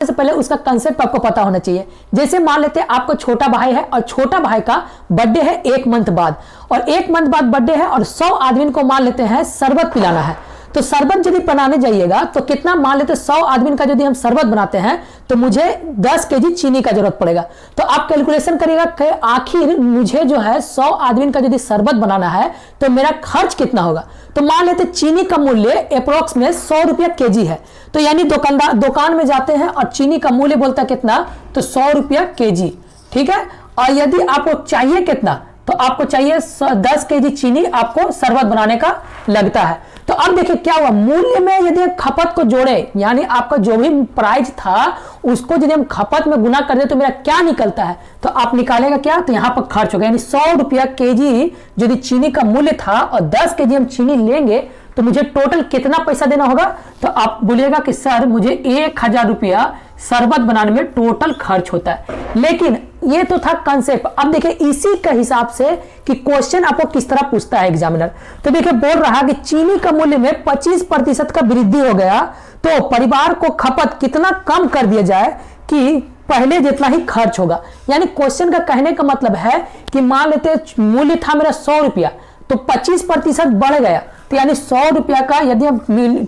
से पहले उसका कंसेप्ट आपको पता होना चाहिए। जैसे मान लेते हैं आपको छोटा भाई है और छोटा भाई का बर्थडे है 1 मंथ बाद, और 1 मंथ बाद बर्थडे है और 100 आदमी को मान लेते हैं शरबत पिलाना है। तो शरबत यदि बनाने जाइएगा तो कितना, मान लेते 100 आदमी का यदि हम शरबत बनाते हैं तो मुझे 10 केजी चीनी का जरूरत पड़ेगा। तो आप कैलकुलेशन करिएगा कि आखिर मुझे जो है 100 आदमी का यदि शरबत बनाना है तो मेरा खर्च कितना होगा। तो मान लेते चीनी का मूल्य अप्रोक्स में 100 रुपया केजी है। तो यानी दुकान में जाते हैं और चीनी का मूल्य बोलता है कितना, तो 100 रुपया केजी, ठीक है। और यदि आपको चाहिए कितना, तो आपको चाहिए 10 केजी चीनी आपको शरबत बनाने का लगता है। तो अब देखिए क्या हुआ, मूल्य में यदि खपत को जोड़े, यानी आपका जो भी प्राइस था उसको यदि हम खपत में गुना कर दे तो मेरा क्या निकलता है, तो आप निकालेगा क्या, तो यहां पर खर्च होगा। यानी 100 रुपया केजी यदि चीनी का मूल्य था और 10 केजी हम चीनी लेंगे तो मुझे टोटल कितना पैसा देना होगा। तो आप बोलिएगा कि सर मुझे 1000 रुपया शरबत बनाने में टोटल खर्च होता है। लेकिन ये तो था कंसेप्ट। अब देखिए इसी के हिसाब से कि क्वेश्चन आपको किस तरह पूछता है एग्जामिनर। तो देखिए बोल रहा कि चीनी का मूल्य में 25% का वृद्धि हो गया तो परिवार को खपत कितना कम कर दिया जाए कि पहले जितना ही खर्च होगा। यानी क्वेश्चन का कहने का मतलब है कि मान लेते मूल्य था मेरा 100 रुपया, तो 25% बढ़ गया। तो यानी 100 रुपया का यदि हम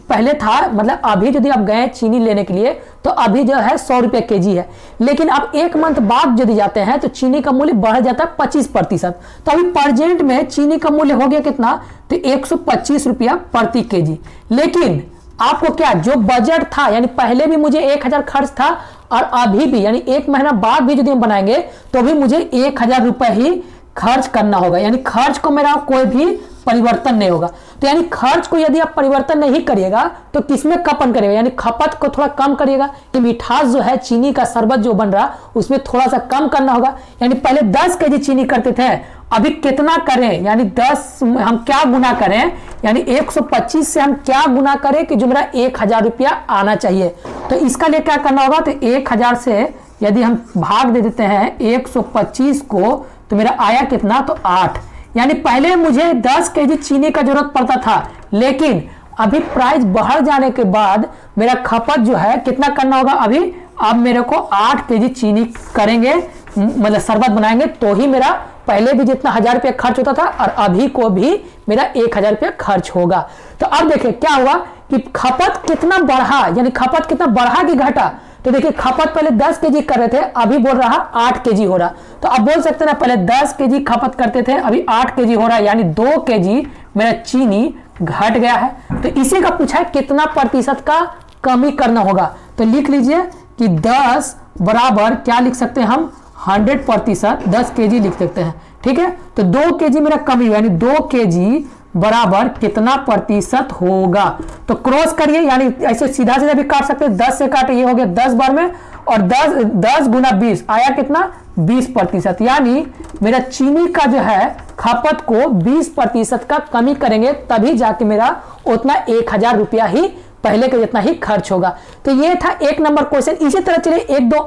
पहले था, मतलब अभी यदि आप गए चीनी लेने के लिए तो अभी जो है 100 रुपया केजी है। लेकिन अब 1 मंथ बाद यदि जाते हैं तो चीनी का मूल्य बढ़ जाता है 25%। तो अभी प्रेजेंट में चीनी का मूल्य हो गया कितना, तो 125 रुपया प्रति केजी। लेकिन आपको क्या, जो बजट था, यानी पहले भी मुझे 1000 खर्च था और अभी भी, यानी 1 महीना बाद भी यदि हम बनाएंगे तो भी मुझे 1000 रुपये ही खर्च करना होगा। यानी खर्च को मेरा कोई भी परिवर्तन नहीं होगा। तो यानी खर्च को यदि आप परिवर्तन नहीं करिएगा तो किसमें खपन करिएगा, यानी खपत को थोड़ा कम करिएगा। कि मिठास जो है, चीनी का शरबत जो बन रहा उसमें थोड़ा सा कम करना होगा। यानी पहले 10 केजी चीनी करते थे, अभी कितना करें, यानी 10 हम क्या गुना करें, यानी 125 से हम क्या गुना करें कि जो मेरा 1000 रुपया आना चाहिए। तो इसका लिए क्या करना होगा, तो 1000 से यदि हम भाग दे देते हैं 125 को तो मेरा आया कितना, तो 8। यानी पहले मुझे 10 केजी चीनी का जरूरत पड़ता था, लेकिन अभी प्राइस बढ़ जाने के बाद मेरा खपत जो है कितना करना होगा, अभी अब मेरे को 8 केजी चीनी करेंगे, मतलब शरबत बनाएंगे तो ही मेरा पहले भी जितना 1000 रुपया खर्च होता था और अभी को भी मेरा 1000 रुपया खर्च होगा। तो अब देखिए क्या हुआ कि खपत कितना बढ़ा, यानी खपत कितना बढ़ा कि घटा। तो देखिए खपत पहले 10 केजी कर रहे थे, अभी बोल रहा 8 केजी हो रहा। तो आप बोल सकते हैं ना, पहले 10 केजी खपत करते थे, अभी 8 केजी हो रहा है, यानी 2 केजी मेरा चीनी घट गया है। तो इसी का पूछा है कितना प्रतिशत का कमी करना होगा। तो लिख लीजिए कि 10 बराबर क्या लिख सकते हैं हम, 100%, 10 केजी लिख सकते हैं, ठीक है। तो 2 केजी मेरा कमी हुआ, यानी 2 केजी बराबर कितना प्रतिशत होगा। तो क्रॉस करिए, यानी ऐसे सीधा सीधा भी काट सकते हैं, 10 से काटे, ये हो गया 10 बार में, और 10 गुना 20 आया कितना, 20%। यानी मेरा चीनी का जो है खपत को 20% का कमी करेंगे तभी जाके मेरा उतना 1000 रुपया ही पहले के जितना ही खर्च होगा। तो ये था 1 नंबर क्वेश्चन। इसी तरह चलिए 1-2